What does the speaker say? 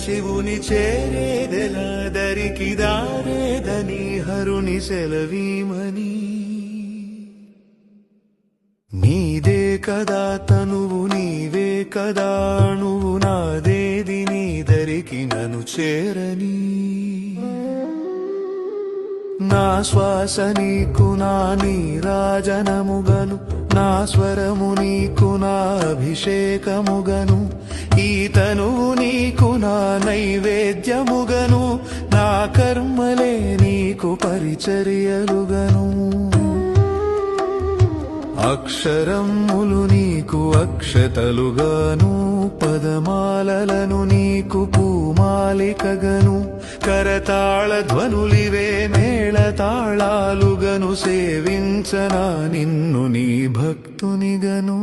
శివుని చేరేదెలా దరికి దారేదని హరుని సెలవీమని నీదే కదా తనువు నీవే కదా నువ్వు నాదేది నీ దరికి నన్ను చేరని నా శ్వాస నీకు నా నీరాజనముగను నా స్వరము నీకు నా అభిషేకముగను ఈ తనువు నీకు నా నైవేద్యముగను నా కర్మలే నీకు పరిచర్యలుగను అక్షరములు నీకు అక్షతలుగాను పదమాలలను నీకు పూమాలికగను కరతాళ ధ్వనులివే మేళతాళాలుగను సేవించనా నిన్ను నీ భక్తునిగను